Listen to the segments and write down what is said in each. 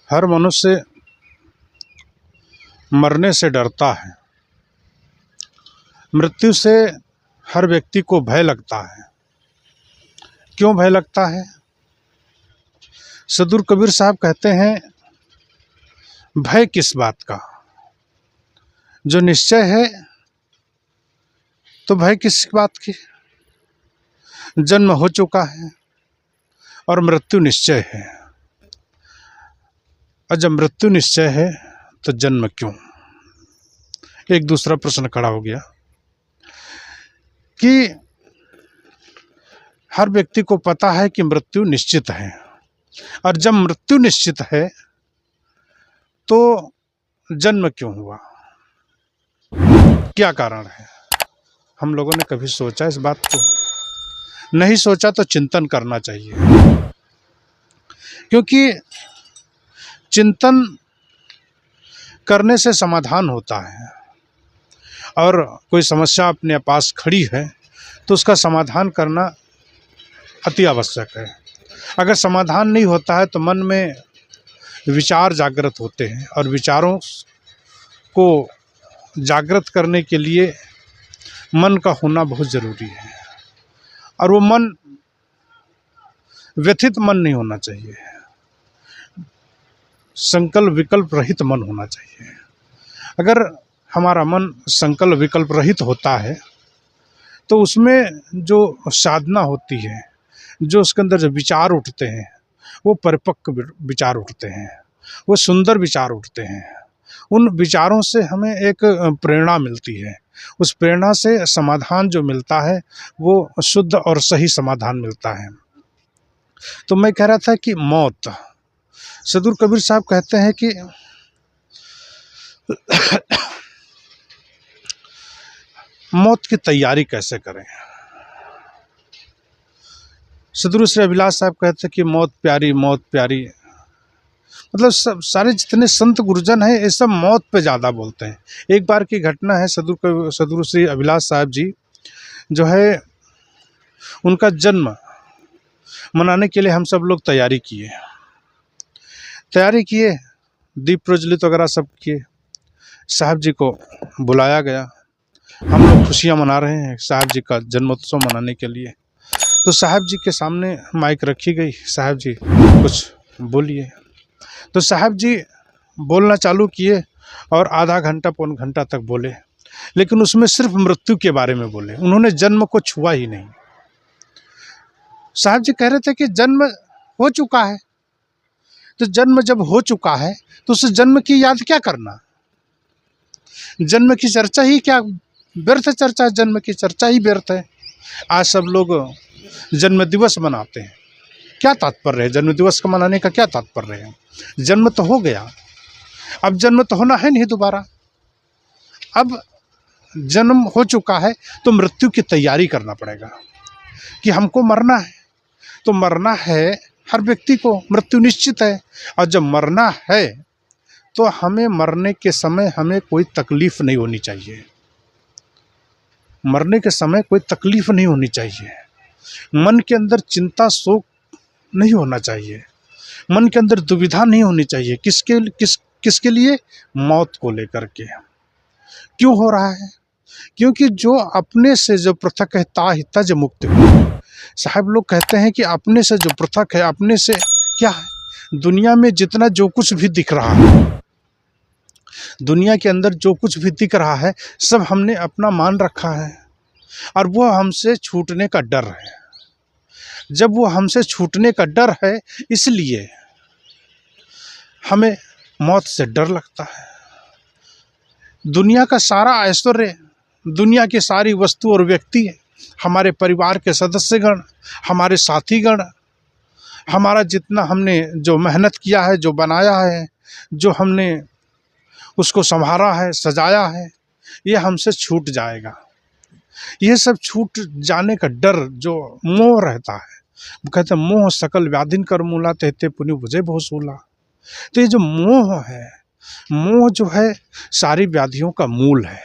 हर मनुष्य मरने से डरता है। मृत्यु से हर व्यक्ति को भय लगता है। क्यों भय लगता है? सदगुरु कबीर साहब कहते हैं, भय किस बात का? जो निश्चय है तो भय किस बात की? जन्म हो चुका है और मृत्यु निश्चय है। और जब मृत्यु निश्चय है तो जन्म क्यों? एक दूसरा प्रश्न खड़ा हो गया कि हर व्यक्ति को पता है कि मृत्यु निश्चित है, और जब मृत्यु निश्चित है तो जन्म क्यों हुआ? क्या कारण है? हम लोगों ने कभी सोचा इस बात को? नहीं सोचा तो चिंतन करना चाहिए, क्योंकि चिंतन करने से समाधान होता है। और कोई समस्या अपने पास खड़ी है तो उसका समाधान करना अति आवश्यक है। अगर समाधान नहीं होता है तो मन में विचार जागृत होते हैं, और विचारों को जागृत करने के लिए मन का होना बहुत ज़रूरी है। और वो मन व्यथित मन नहीं होना चाहिए, संकल्प विकल्प रहित मन होना चाहिए। अगर हमारा मन संकल्प विकल्प रहित होता है तो उसमें जो साधना होती है, जो उसके अंदर जो विचार उठते हैं, वो परिपक्व विचार उठते हैं, वो सुंदर विचार उठते हैं। उन विचारों से हमें एक प्रेरणा मिलती है। उस प्रेरणा से समाधान जो मिलता है वो शुद्ध और सही समाधान मिलता है। तो मैं कह रहा था कि मौत, सदगुरु कबीर साहब कहते हैं कि मौत की तैयारी कैसे करें। सदगुरु श्री अभिलाष साहब कहते हैं कि मौत प्यारी, मौत प्यारी। मतलब सब सारे जितने संत गुरुजन हैं ये सब मौत पे ज़्यादा बोलते हैं। एक बार की घटना है, सदगुरु श्री अभिलाष साहब जी जो है उनका जन्म मनाने के लिए हम सब लोग तैयारी किए, दीप प्रज्वलित वगैरह सब किए। साहब जी को बुलाया गया, हम लोग खुशियाँ मना रहे हैं साहब जी का जन्मोत्सव मनाने के लिए। तो साहब जी के सामने माइक रखी गई, साहब जी कुछ बोलिए। तो साहब जी बोलना चालू किए और आधा घंटा पौन घंटा तक बोले, लेकिन उसमें सिर्फ मृत्यु के बारे में बोले, उन्होंने जन्म को छुआ ही नहीं। साहब जी कह रहे थे कि जन्म हो चुका है, तो जन्म जब हो चुका है तो उस जन्म की याद क्या करना? जन्म की चर्चा ही क्या व्यर्थ चर्चा, जन्म की चर्चा ही व्यर्थ है। आज सब लोग जन्म दिवस मनाते हैं, क्या तात्पर्य है? जन्म दिवस का मनाने का क्या तात्पर्य है? जन्म तो हो गया, अब जन्म तो होना है नहीं दोबारा। अब जन्म हो चुका है तो मृत्यु की तैयारी करना पड़ेगा कि हमको मरना है। तो मरना है, हर व्यक्ति को मृत्यु निश्चित है। और जब मरना है तो हमें मरने के समय हमें कोई तकलीफ नहीं होनी चाहिए। मरने के समय कोई तकलीफ नहीं होनी चाहिए। मन के अंदर चिंता शोक नहीं होना चाहिए, मन के अंदर दुविधा नहीं होनी चाहिए। किसके लिए? मौत को लेकर के। क्यों हो रहा है? क्योंकि जो अपने से जो पृथक है ताहि तज मुक्त हो। साहब लोग कहते हैं कि अपने से जो पृथक है, अपने से क्या है? दुनिया में जितना जो कुछ भी दिख रहा है, दुनिया के अंदर जो कुछ भी दिख रहा है सब हमने अपना मान रखा है, और वो हमसे छूटने का डर है। जब वो हमसे छूटने का डर है, इसलिए हमें मौत से डर लगता है। दुनिया का सारा ऐश्वर्य, दुनिया की सारी वस्तु और व्यक्ति, हमारे परिवार के सदस्यगण, हमारे साथीगण, हमारा जितना हमने जो मेहनत किया है, जो बनाया है, जो हमने उसको संभाला है, सजाया है, ये हमसे छूट जाएगा। ये सब छूट जाने का डर, जो मोह रहता है, वो कहते हैं मोह सकल व्याधिन कर मूला, कहते पुण्य बुझे बहुसूला। तो ये जो मोह है, मोह जो है सारी व्याधियों का मूल है।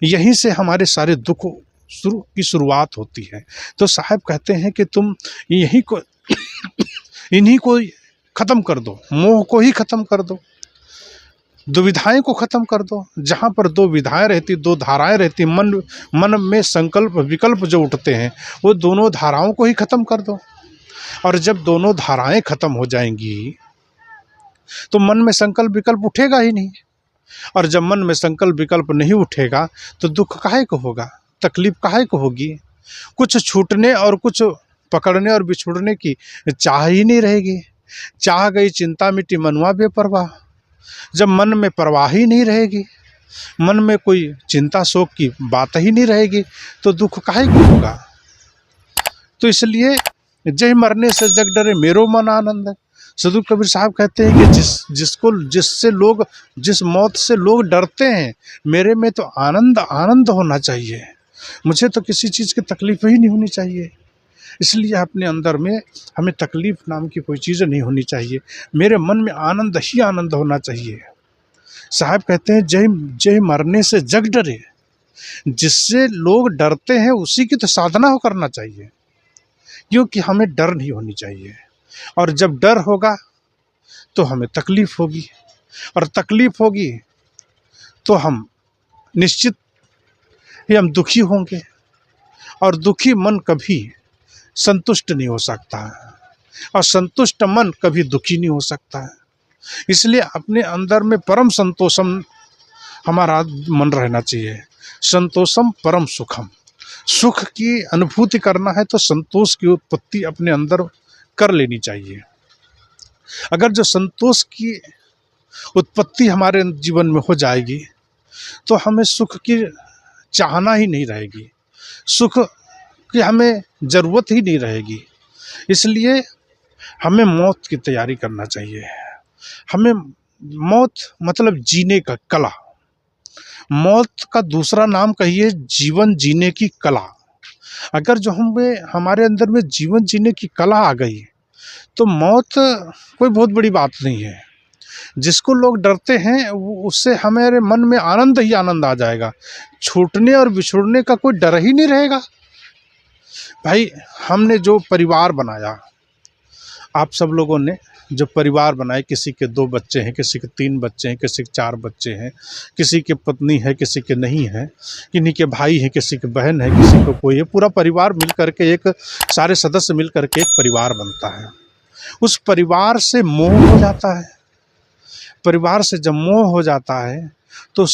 यहीं से हमारे सारे दुख की शुरुआत होती है। तो साहब कहते हैं कि तुम इन्हीं को खत्म कर दो, मोह को ही खत्म कर दो, दुविधाएं को खत्म कर दो। जहाँ पर दो विधाएं रहती, दो धाराएं रहती, मन में संकल्प विकल्प जो उठते हैं, वो दोनों धाराओं को ही खत्म कर दो। और जब दोनों धाराएं खत्म हो जाएंगी तो मन में संकल्प विकल्प उठेगा ही नहीं। और जब मन में संकल्प विकल्प नहीं उठेगा तो दुख काहे को होगा, तकलीफ काहे को होगी। कुछ छूटने और कुछ पकड़ने और बिछुड़ने की चाह ही नहीं रहेगी। चाह गई चिंता मिटी मनुआ बेपरवाह। जब मन में परवाह ही नहीं रहेगी, मन में कोई चिंता शोक की बात ही नहीं रहेगी, तो दुख काहे को होगा। तो इसलिए जय मरने से जग डरे मेरो मन आनंद है। सदगुरु कबीर साहब कहते हैं कि जिस मौत से लोग डरते हैं, मेरे में तो आनंद होना चाहिए। मुझे तो किसी चीज़ की तकलीफ ही नहीं होनी चाहिए। इसलिए अपने अंदर में हमें तकलीफ नाम की कोई चीज़ नहीं होनी चाहिए। मेरे मन में आनंद ही आनंद होना चाहिए। साहब कहते हैं जय मरने से जग डरे। जिससे लोग डरते हैं उसी की तो साधना हो करना चाहिए, क्योंकि हमें डर नहीं होनी चाहिए। और जब डर होगा तो हमें तकलीफ होगी, और तकलीफ होगी तो हम निश्चित ही हम दुखी होंगे, और दुखी मन कभी संतुष्ट नहीं हो सकता है, और संतुष्ट मन कभी दुखी नहीं हो सकता है। इसलिए अपने अंदर में परम संतोषम हमारा मन रहना चाहिए। संतोषम परम सुखम। सुख की अनुभूति करना है तो संतोष की उत्पत्ति अपने अंदर कर लेनी चाहिए। अगर जो संतोष की उत्पत्ति हमारे जीवन में हो जाएगी तो हमें सुख की चाहना ही नहीं रहेगी, सुख की हमें ज़रूरत ही नहीं रहेगी। इसलिए हमें मौत की तैयारी करना चाहिए। हमें मौत मतलब जीने का कला। मौत का दूसरा नाम कहिए जीवन जीने की कला। अगर जो हमारे अंदर में जीवन जीने की कला आ गई तो मौत कोई बहुत बड़ी बात नहीं है। जिसको लोग डरते हैं उससे हमारे मन में आनंद ही आनंद आ जाएगा। छूटने और बिछुड़ने का कोई डर ही नहीं रहेगा। भाई, हमने जो परिवार बनाया, आप सब लोगों ने जो परिवार बनाए, किसी के 2 बच्चे हैं, किसी के 3 बच्चे हैं, किसी के 4 बच्चे हैं, किसी के पत्नी है, किसी के नहीं है, किन्हीं के भाई हैं, किसी के बहन है, किसी को कोई है। पूरा परिवार मिल करके सारे सदस्य मिल करके एक परिवार बनता है। उस परिवार से मोह हो जाता है। परिवार से जब मोह हो जाता है तो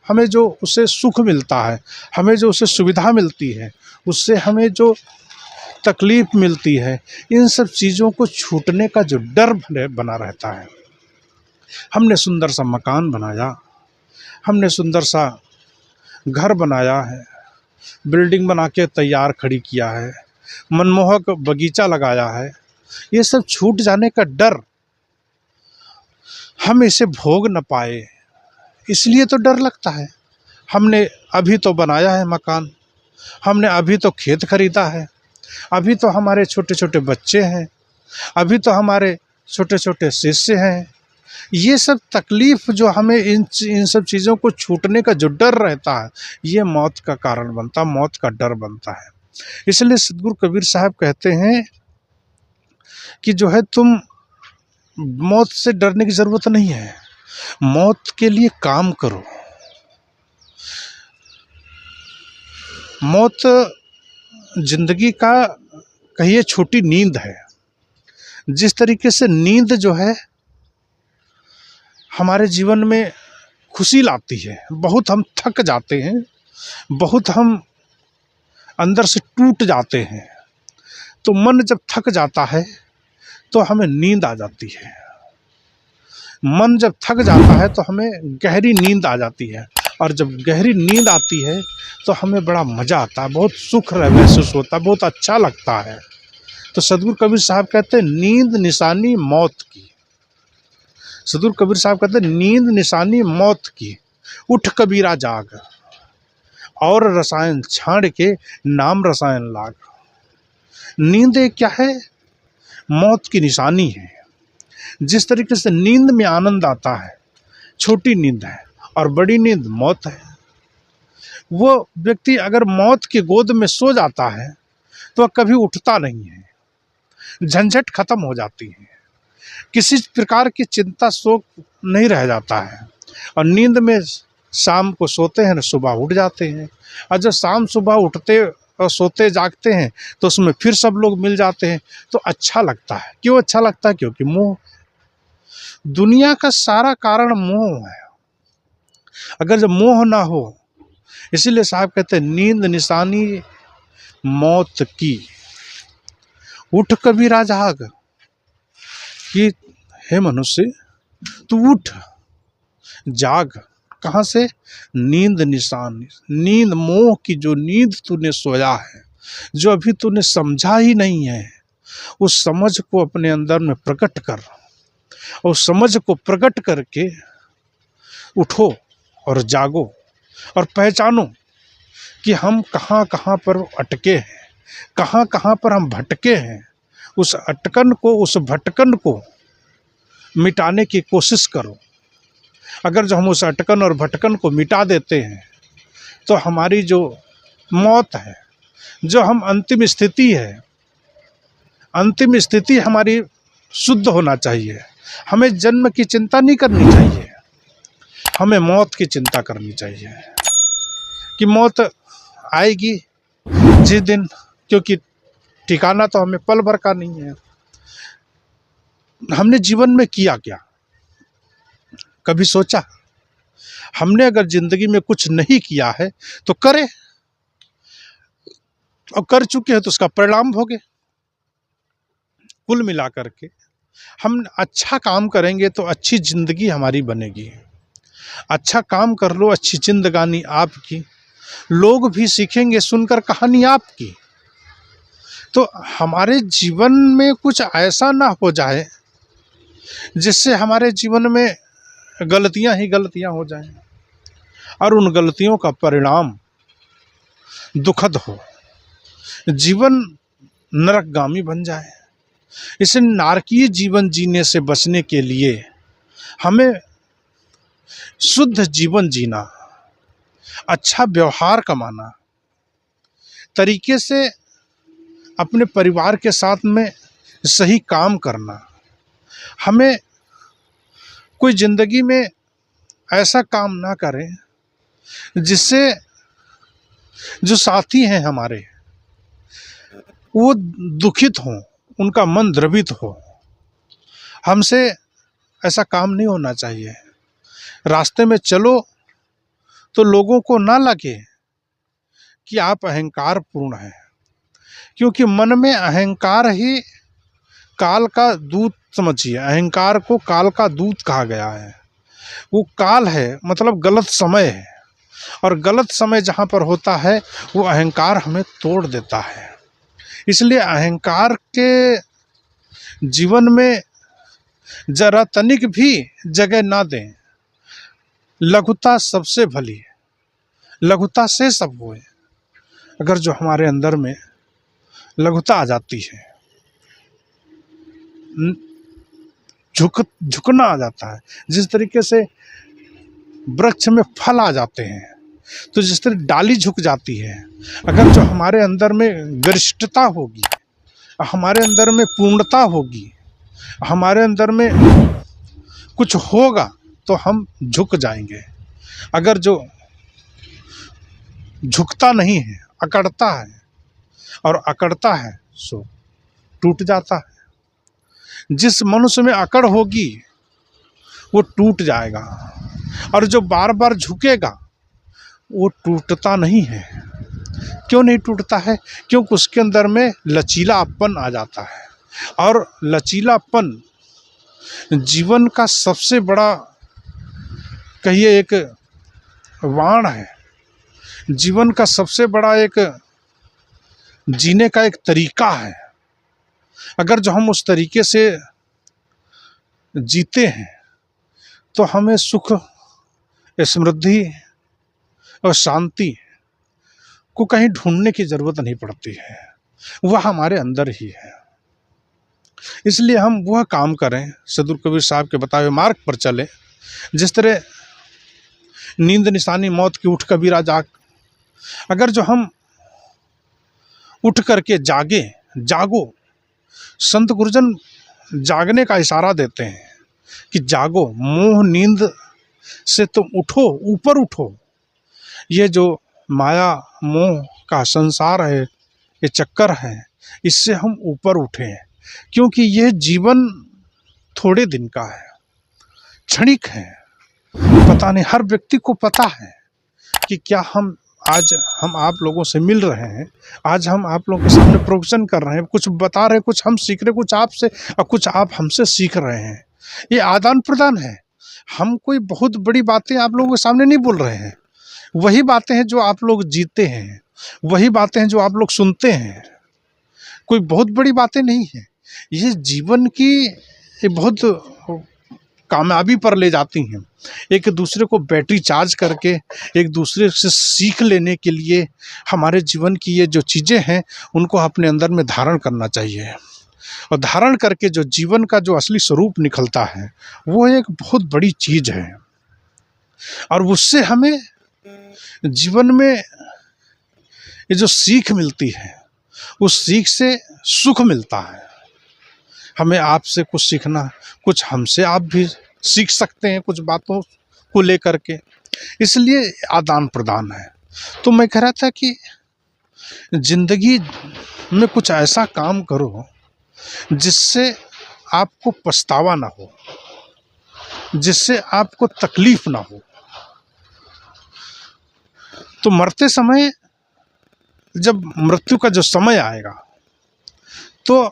हमें जो उससे सुख मिलता है, हमें जो उससे सुविधा मिलती है, उससे हमें जो तकलीफ मिलती है, इन सब चीज़ों को छूटने का जो डर बना रहता है। हमने सुंदर सा मकान बनाया, हमने सुंदर सा घर बनाया है, बिल्डिंग बना के तैयार खड़ी किया है, मनमोहक बगीचा लगाया है, ये सब छूट जाने का डर, हम इसे भोग न पाए इसलिए तो डर लगता है। हमने अभी तो बनाया है मकान, हमने अभी तो खेत खरीदा है, अभी तो हमारे छोटे छोटे बच्चे हैं, अभी तो हमारे छोटे छोटे शिष्य हैं। ये सब तकलीफ़ जो हमें इन सब चीज़ों को छूटने का जो डर रहता है, ये मौत का कारण बनता है, मौत का डर बनता है। इसलिए सदगुरु कबीर साहब कहते हैं कि जो है तुम मौत से डरने की ज़रूरत नहीं है, मौत के लिए काम करो। मौत जिंदगी का कहिए छोटी नींद है। जिस तरीके से नींद जो है हमारे जीवन में खुशी लाती है, बहुत हम थक जाते हैं, बहुत हम अंदर से टूट जाते हैं, तो मन जब थक जाता है तो हमें नींद आ जाती है। मन जब थक जाता है तो हमें गहरी नींद आ जाती है, और जब गहरी नींद आती है तो हमें बड़ा मज़ा आता है, बहुत सुख महसूस होता है, बहुत अच्छा लगता है। तो सदगुरु कबीर साहब कहते हैं नींद निशानी मौत की। सदगुरु कबीर साहब कहते हैं नींद निशानी मौत की, उठ कबीरा जाग, और रसायन छाड़ के नाम रसायन लाग। नींद क्या है? मौत की निशानी है। जिस तरीके से नींद में आनंद आता है, छोटी नींद है, और बड़ी नींद मौत है। वो व्यक्ति अगर मौत की गोद में सो जाता है तो वह कभी उठता नहीं है। झंझट खत्म हो जाती है, किसी प्रकार की चिंता शोक नहीं रह जाता है। और नींद में शाम को सोते हैं, सुबह उठ जाते हैं, और जब शाम सुबह उठते और सोते जागते हैं तो उसमें फिर सब लोग मिल जाते हैं, तो अच्छा लगता है। क्यों अच्छा लगता है? क्योंकि मोह, दुनिया का सारा कारण मोह है। अगर जब मोह ना हो, इसीलिए साहब कहते हैं नींद निशानी मौत की, उठ कबीरा जाग, कि हे मनुष्य तू उठ जाग। कहाँ से? नींद निशानी, नींद मोह की, जो नींद तूने सोया है, जो अभी तूने समझा ही नहीं है, उस समझ को अपने अंदर में प्रकट कर, और समझ को प्रकट करके उठो और जागो और पहचानो कि हम कहाँ कहाँ पर अटके हैं, कहाँ कहाँ पर हम भटके हैं। उस अटकन को, उस भटकन को मिटाने की कोशिश करो। अगर जो हम उस अटकन और भटकन को मिटा देते हैं तो हमारी जो मौत है, जो हम अंतिम स्थिति है, अंतिम स्थिति हमारी शुद्ध होना चाहिए। हमें जन्म की चिंता नहीं करनी चाहिए, हमें मौत की चिंता करनी चाहिए कि मौत आएगी जिस दिन, क्योंकि ठिकाना तो हमें पल भर का नहीं है। हमने जीवन में किया क्या? कभी सोचा? हमने अगर जिंदगी में कुछ नहीं किया है तो करें, और कर चुके हैं तो उसका परिणाम भोगे। कुल मिलाकर के हम अच्छा काम करेंगे तो अच्छी जिंदगी हमारी बनेगी। अच्छा काम कर लो, अच्छी जिंदगानी आपकी, लोग भी सीखेंगे सुनकर कहानी आपकी। तो हमारे जीवन में कुछ ऐसा ना हो जाए जिससे हमारे जीवन में गलतियां ही गलतियां हो जाएं, और उन गलतियों का परिणाम दुखद हो, जीवन नरकगामी बन जाए। इसे नारकीय जीवन जीने से बचने के लिए हमें शुद्ध जीवन जीना, अच्छा व्यवहार कमाना, तरीके से अपने परिवार के साथ में सही काम करना। हमें कोई जिंदगी में ऐसा काम ना करें जिससे जो साथी हैं हमारे वो दुखित हों, उनका मन द्रवित हो। हमसे ऐसा काम नहीं होना चाहिए। रास्ते में चलो तो लोगों को ना लगे कि आप अहंकार पूर्ण हैं, क्योंकि मन में अहंकार ही काल का दूत, समझिए अहंकार को काल का दूत कहा गया है। वो काल है, मतलब गलत समय है, और गलत समय जहाँ पर होता है वो अहंकार हमें तोड़ देता है। इसलिए अहंकार के जीवन में जरा तनिक भी जगह ना दें। लघुता सबसे भली है, लघुता से सब होए। अगर जो हमारे अंदर में लघुता आ जाती है, झुकना आ जाता है, जिस तरीके से वृक्ष में फल आ जाते हैं तो जिस तरह डाली झुक जाती है, अगर जो हमारे अंदर में गरिष्ठता होगी, हमारे अंदर में पूर्णता होगी, हमारे अंदर में कुछ होगा तो हम झुक जाएंगे। अगर जो झुकता नहीं है, अकड़ता है, और अकड़ता है सो टूट जाता है। जिस मनुष्य में अकड़ होगी वो टूट जाएगा, और जो बार बार झुकेगा वो टूटता नहीं है। क्यों नहीं टूटता है? क्योंकि उसके अंदर में लचीलापन आ जाता है, और लचीलापन जीवन का सबसे बड़ा, कहिए एक वाण है, जीवन का सबसे बड़ा एक जीने का एक तरीका है। अगर जो हम उस तरीके से जीते हैं तो हमें सुख, समृद्धि और शांति को कहीं ढूंढने की ज़रूरत नहीं पड़ती है, वह हमारे अंदर ही है। इसलिए हम वह काम करें, सदगुरु कबीर साहब के बताए हुए मार्ग पर चलें। जिस तरह नींद निशानी मौत की, उठ कबीरा जाग। अगर जो हम उठ करके जागो संत गुरुजन जागने का इशारा देते हैं कि जागो, मोह नींद से तुम उठो, ऊपर उठो। ये जो माया मोह का संसार है, ये चक्कर है, इससे हम ऊपर उठें, क्योंकि यह जीवन थोड़े दिन का है, क्षणिक है। पता नहीं, हर व्यक्ति को पता है कि क्या हम आज हम आप लोगों से मिल रहे हैं, आज हम आप लोगों के सामने प्रोफेशन कर रहे हैं, कुछ बता रहे हैं, कुछ हम सीख रहे हैं, कुछ आपसे और कुछ आप हमसे सीख रहे हैं। ये आदान प्रदान है। हम कोई बहुत बड़ी बातें आप लोगों के सामने नहीं बोल रहे हैं, वही बातें हैं जो आप लोग जीते हैं, वही बातें हैं जो आप लोग सुनते हैं। कोई बहुत बड़ी बातें नहीं है। ये जीवन की ये बहुत कामयाबी पर ले जाती हैं। एक दूसरे को बैटरी चार्ज करके एक दूसरे से सीख लेने के लिए हमारे जीवन की ये जो चीज़ें हैं उनको अपने अंदर में धारण करना चाहिए, और धारण करके जो जीवन का जो असली स्वरूप निकलता है वो एक बहुत बड़ी चीज़ है। और उससे हमें जीवन में ये जो सीख मिलती है, उस सीख से सुख मिलता है। हमें आपसे कुछ सीखना, कुछ हमसे आप भी सीख सकते हैं कुछ बातों को लेकर के, इसलिए आदान प्रदान है। तो मैं कह रहा था कि जिंदगी में कुछ ऐसा काम करो जिससे आपको पछतावा ना हो, जिससे आपको तकलीफ ना हो। तो मरते समय जब मृत्यु का जो समय आएगा तो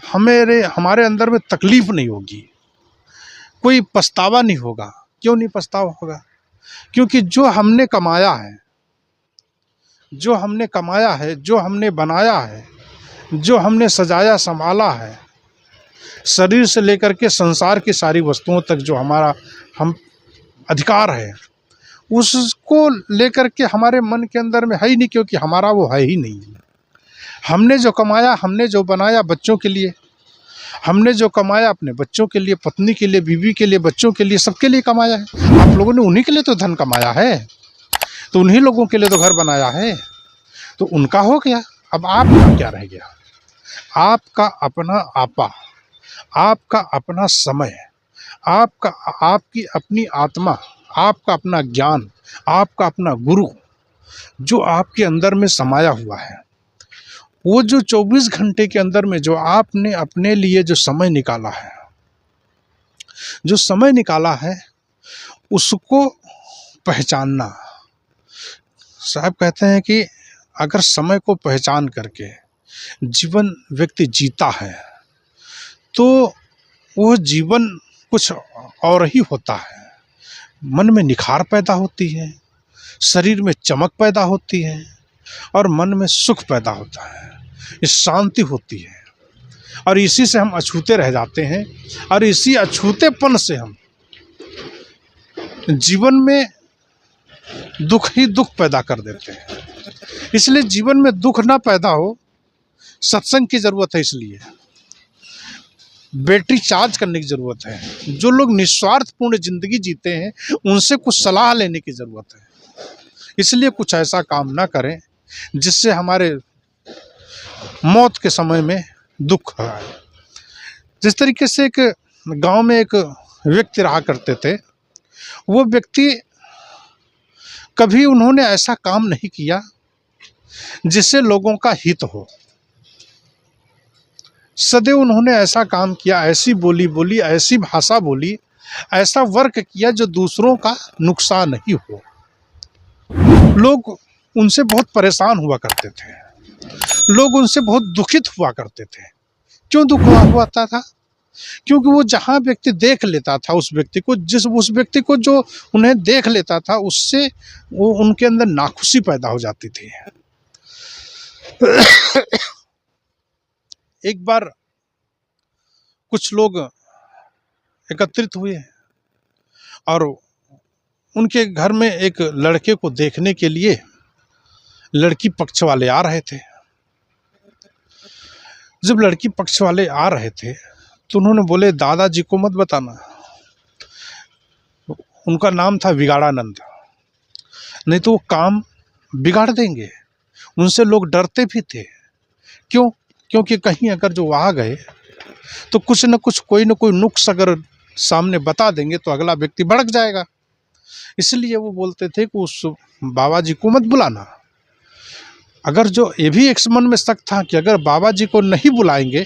हमारे अंदर में तकलीफ नहीं होगी, कोई पछतावा नहीं होगा। क्यों नहीं पछतावा होगा? क्योंकि जो हमने कमाया है, जो हमने कमाया है, जो हमने बनाया है, जो हमने सजाया संभाला है, शरीर से लेकर के संसार की सारी वस्तुओं तक जो हमारा हम अधिकार है, उसको लेकर के हमारे मन के अंदर में है ही नहीं, क्योंकि हमारा वो है ही नहीं। हमने जो कमाया, हमने जो बनाया बच्चों के लिए, हमने जो कमाया अपने बच्चों के लिए, पत्नी के लिए, बीवी के लिए, बच्चों के लिए, सबके लिए कमाया है। आप लोगों ने उन्हीं के लिए तो धन कमाया है, तो उन्हीं लोगों के लिए तो घर बनाया है, तो उनका हो गया। अब आपका क्या रह गया? आपका अपना आपा, आपका अपना समय, आपकी अपनी आत्मा, आपका अपना ज्ञान, आपका अपना गुरु जो आपके अंदर में समाया हुआ है। वो जो 24 घंटे के अंदर में जो आपने अपने लिए जो समय निकाला है, जो समय निकाला है, उसको पहचानना। साहब कहते हैं कि अगर समय को पहचान करके जीवन व्यक्ति जीता है तो वो जीवन कुछ और ही होता है। मन में निखार पैदा होती है, शरीर में चमक पैदा होती है, और मन में सुख पैदा होता है, इस शांति होती है, और इसी से हम अछूते रह जाते हैं, और इसी अछूतेपन से हम जीवन में दुख ही दुख पैदा कर देते हैं। इसलिए जीवन में दुख ना पैदा हो, सत्संग की ज़रूरत है, इसलिए बैटरी चार्ज करने की ज़रूरत है। जो लोग निस्वार्थपूर्ण ज़िंदगी जीते हैं उनसे कुछ सलाह लेने की ज़रूरत है। इसलिए कुछ ऐसा काम ना करें जिससे हमारे मौत के समय में दुख आए। जिस तरीके से एक गांव में एक व्यक्ति रहा करते थे, वो व्यक्ति कभी उन्होंने ऐसा काम नहीं किया जिससे लोगों का हित हो। सदैव उन्होंने ऐसा काम किया, ऐसी बोली बोली, ऐसी भाषा बोली, ऐसा वर्क किया जो दूसरों का नुकसान नहीं हो। लोग उनसे बहुत परेशान हुआ करते थे, लोग उनसे बहुत दुखित हुआ करते थे। क्यों दुख हुआ था? क्योंकि वो जहाँ व्यक्ति देख लेता था उस व्यक्ति को, उस व्यक्ति को जो उन्हें देख लेता था, उससे वो उनके अंदर नाखुशी पैदा हो जाती थी। एक बार कुछ लोग एकत्रित हुए और उनके घर में एक लड़के को देखने के लिए लड़की पक्ष वाले आ रहे थे। जब लड़की पक्ष वाले आ रहे थे तो उन्होंने बोले, दादाजी को मत बताना। उनका नाम था विगाड़ानंद, नहीं तो वो काम बिगाड़ देंगे। उनसे लोग डरते भी थे। क्यों? क्योंकि कहीं अगर जो आ गए तो कुछ न कुछ कोई न कोई नुक्स अगर सामने बता देंगे तो अगला व्यक्ति भड़क जाएगा। इसलिए वो बोलते थे कि उस बाबा जी को मत बुलाना। अगर जो ये भी एक मन में शक था कि अगर बाबा जी को नहीं बुलाएंगे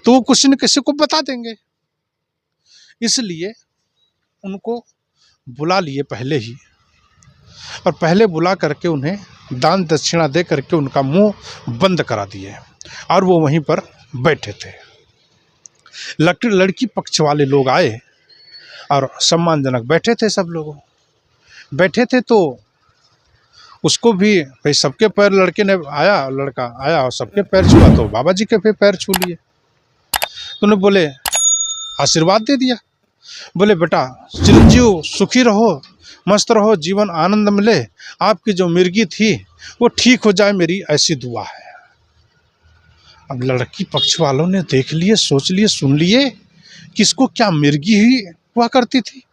तो वो किसी न किसी को बता देंगे, इसलिए उनको बुला लिए पहले ही, और पहले बुला करके उन्हें दान दक्षिणा दे करके उनका मुंह बंद करा दिए और वो वहीं पर बैठे थे। लड़की पक्ष वाले लोग आए और सम्मानजनक बैठे थे, सब लोग बैठे थे। तो उसको भी भाई सबके पैर लड़का आया और सबके पैर छुआ, तो बाबा जी के भी पैर छू लिए। तो उन्हें बोले आशीर्वाद दे दिया, बोले बेटा चिरंजीव सुखी रहो, मस्त रहो, जीवन आनंद मिले, आपकी जो मिर्गी थी वो ठीक हो जाए, मेरी ऐसी दुआ है। अब लड़की पक्ष वालों ने देख लिए, सोच लिए, सुन लिए कि इसको क्या मिर्गी ही हुआ करती थी।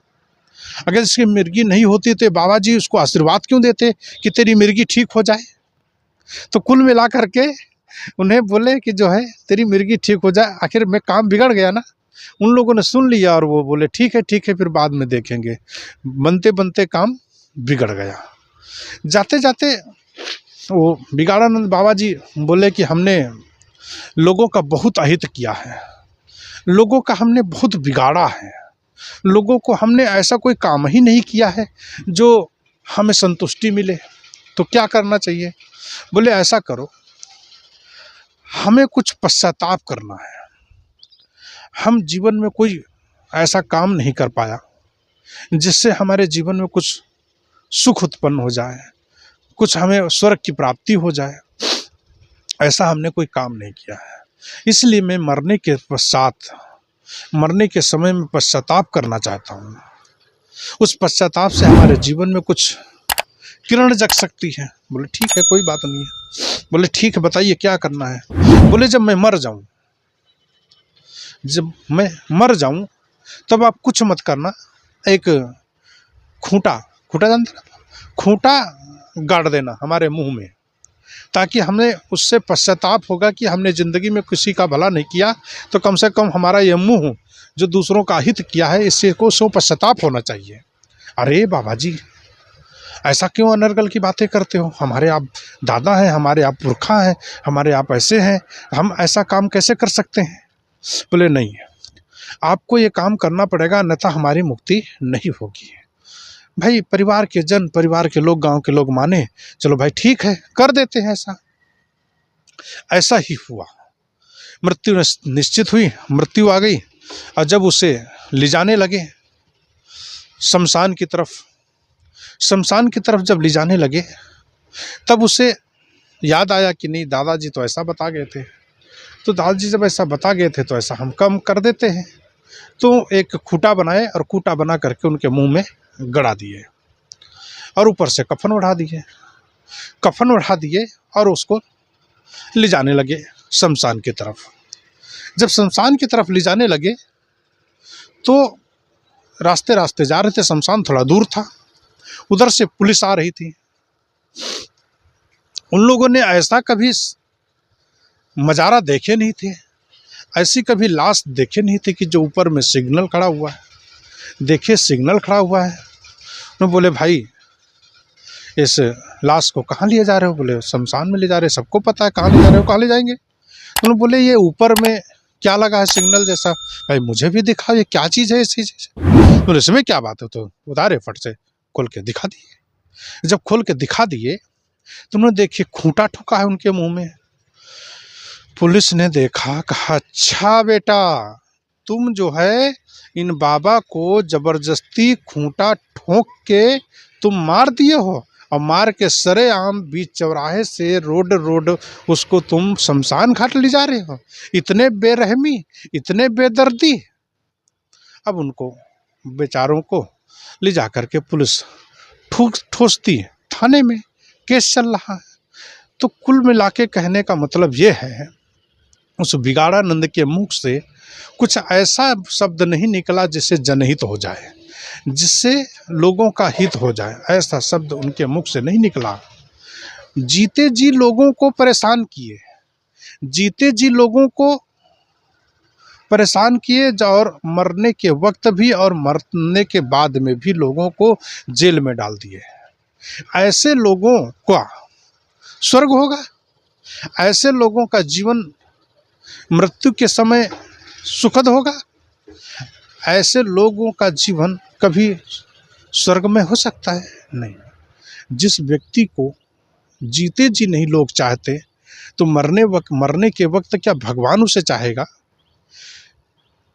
अगर इसकी मिर्गी नहीं होती तो बाबा जी उसको आशीर्वाद क्यों देते कि तेरी मिर्गी ठीक हो जाए। तो कुल मिला करके उन्हें बोले कि जो है तेरी मिर्गी ठीक हो जाए, आखिर में काम बिगड़ गया ना। उन लोगों ने सुन लिया और वो बोले ठीक है फिर बाद में देखेंगे। बनते बनते काम बिगड़ गया। जाते जाते वो बिगाड़ानंद बाबा जी बोले कि हमने लोगों का बहुत अहित किया है, लोगों का हमने बहुत बिगाड़ा है, लोगों को हमने ऐसा कोई काम ही नहीं किया है जो हमें संतुष्टि मिले, तो क्या करना चाहिए। बोले ऐसा करो, हमें कुछ पश्चाताप करना है। हम जीवन में कोई ऐसा काम नहीं कर पाया जिससे हमारे जीवन में कुछ सुख उत्पन्न हो जाए, कुछ हमें स्वर्ग की प्राप्ति हो जाए, ऐसा हमने कोई काम नहीं किया है। इसलिए मैं मरने के समय में पश्चाताप करना चाहता हूँ। उस पश्चाताप से हमारे जीवन में कुछ किरण जग सकती है। बोले ठीक है, कोई बात नहीं है। बोले ठीक है, बताइए क्या करना है। बोले जब मैं मर जाऊं तब आप कुछ मत करना, एक खूंटा जानते ना, खूंटा गाड़ देना हमारे मुंह में, ताकि हमें उससे पश्चाताप होगा कि हमने ज़िंदगी में किसी का भला नहीं किया, तो कम से कम हमारा ये मुंह जो दूसरों का हित किया है इससे को सो पश्चाताप होना चाहिए। अरे बाबा जी ऐसा क्यों अनर्गल की बातें करते हो, हमारे आप दादा हैं, हमारे आप पुरखा हैं, हमारे आप ऐसे हैं, हम ऐसा काम कैसे कर सकते हैं। बोले नहीं, आपको ये काम करना पड़ेगा, अन्यथा हमारी मुक्ति नहीं होगी। भाई परिवार के लोग, गांव के लोग माने, चलो भाई ठीक है कर देते हैं। ऐसा ही हुआ। मृत्यु निश्चित हुई, मृत्यु आ गई। और जब उसे ले जाने लगे शमशान की तरफ जब ले जाने लगे, तब उसे याद आया कि नहीं दादाजी तो ऐसा बता गए थे, तो दादाजी जब ऐसा बता गए थे तो ऐसा हम कम कर देते हैं। तो एक खूंटा बनाए और खूंटा बना करके उनके मुंह में गड़ा दिए और ऊपर से कफन ओढ़ा दिए और उसको ले जाने लगे शमशान की तरफ। जब शमशान की तरफ ले जाने लगे तो रास्ते जा रहे थे, शमशान थोड़ा दूर था, उधर से पुलिस आ रही थी। उन लोगों ने ऐसा कभी मजारा देखे नहीं थे, ऐसी कभी लाश देखे नहीं थे कि जो ऊपर में सिग्नल खड़ा हुआ है। देखिए सिग्नल खड़ा हुआ है। उन्होंने बोले भाई इस लाश को कहाँ ले जा रहे हो। बोले शमशान में ले जा रहे हैं, सबको पता है कहाँ ले जा रहे हो, कहाँ ले जाएंगे। उन्होंने बोले ये ऊपर में क्या लगा है सिग्नल जैसा, भाई मुझे भी दिखाओ ये क्या चीज़ है ऐसी चीज़। बोले इसमें क्या बात है, तो उतारे फट से खोल के दिखा दिए। जब खोल के दिखा दिए तो उन्होंने देखिए खूंटा ठोका है उनके मुंह में। पुलिस ने देखा, कहा अच्छा बेटा तुम जो है इन बाबा को जबरदस्ती खूंटा ठोक के तुम मार दिए हो, और मार के सरेआम बीच चौराहे से रोड उसको तुम शमशान घाट ले जा रहे हो। इतने बेरहमी, इतने बेदर्दी। अब उनको बेचारों को ले जा करके पुलिस ठोसती थाने में, केस चल रहा है। तो कुल मिला के कहने का मतलब ये है, उस बिगाड़ानंद के मुख से कुछ ऐसा शब्द नहीं निकला जिससे जनहित हो जाए, जिससे लोगों का हित हो जाए, ऐसा शब्द उनके मुख से नहीं निकला। जीते जी लोगों को परेशान किए, जीते जी लोगों को परेशान किए और मरने के वक्त भी और मरने के बाद में भी लोगों को जेल में डाल दिए। ऐसे लोगों का स्वर्ग होगा? ऐसे लोगों का जीवन मृत्यु के समय सुखद होगा? ऐसे लोगों का जीवन कभी स्वर्ग में हो सकता है? नहीं। जिस व्यक्ति को जीते जी नहीं लोग चाहते, तो मरने के वक्त क्या भगवान उसे चाहेगा?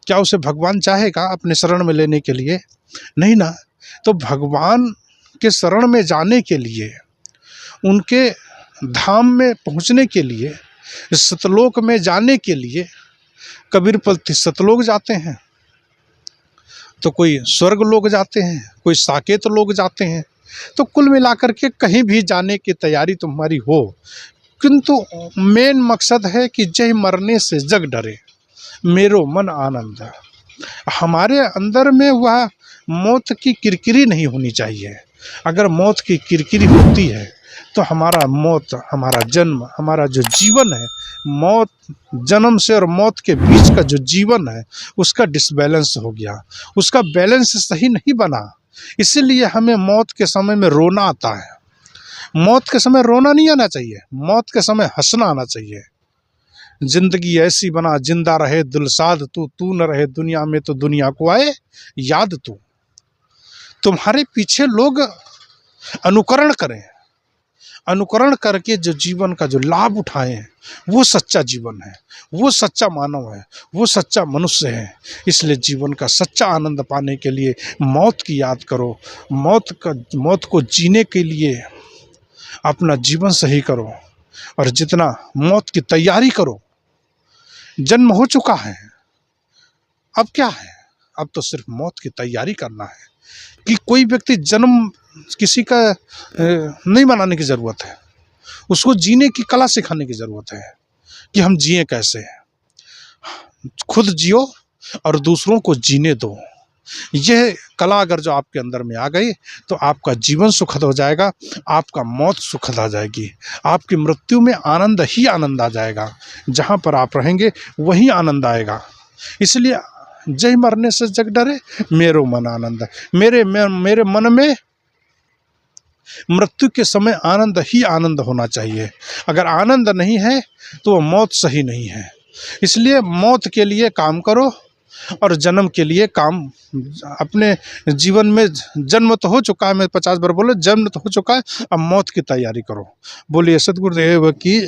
क्या उसे भगवान चाहेगा अपने शरण में लेने के लिए? नहीं ना। तो भगवान के शरण में जाने के लिए, उनके धाम में पहुंचने के लिए, सतलोक में जाने के लिए कबीर पलथी सतलोक जाते हैं, तो कोई स्वर्ग लोग जाते हैं, कोई साकेत लोग जाते हैं। तो कुल मिलाकर के कहीं भी जाने की तैयारी तुम्हारी हो, किंतु मेन मकसद है कि जय मरने से जग डरे मेरो मन आनंद। हमारे अंदर में वह मौत की किरकिरी नहीं होनी चाहिए। अगर मौत की किरकिरी होती है तो हमारा जन्म, हमारा जो जीवन है, मौत, जन्म से और मौत के बीच का जो जीवन है, उसका डिसबैलेंस हो गया, उसका बैलेंस सही नहीं बना। इसीलिए हमें मौत के समय में रोना आता है। मौत के समय रोना नहीं आना चाहिए, मौत के समय हंसना आना चाहिए। जिंदगी ऐसी बना जिंदा रहे दिलसाद तू, तू न रहे दुनिया में तो दुनिया को आए याद तू। तुम्हारे पीछे लोग अनुकरण करें, अनुकरण करके जो जीवन का जो लाभ उठाए हैं, वो सच्चा जीवन है, वो सच्चा मानव है, वो सच्चा मनुष्य है। इसलिए जीवन का सच्चा आनंद पाने के लिए मौत की याद करो, मौत को जीने के लिए अपना जीवन सही करो, और जितना मौत की तैयारी करो। जन्म हो चुका है, अब क्या है? अब तो सिर्फ मौत की तैयारी करना है। कि कोई व्यक्ति जन्म किसी का नहीं बनाने की ज़रूरत है, उसको जीने की कला सिखाने की ज़रूरत है कि हम जिए कैसे। खुद जियो और दूसरों को जीने दो। यह कला अगर जो आपके अंदर में आ गई तो आपका जीवन सुखद हो जाएगा, आपका मौत सुखद आ जाएगी, आपकी मृत्यु में आनंद ही आनंद आ जाएगा। जहाँ पर आप रहेंगे वहीं आनंद आएगा। इसलिए जय मरने से जग डरे मेरो मन आनंद। मेरे मन में मृत्यु के समय आनंद ही आनंद होना चाहिए। अगर आनंद नहीं है तो वह मौत सही नहीं है। इसलिए मौत के लिए काम करो और जन्म के लिए काम अपने जीवन में। जन्म तो हो चुका है, मैं 50 बार बोले, जन्म तो हो चुका है, अब मौत की तैयारी करो। बोलिए सतगुरुदेव की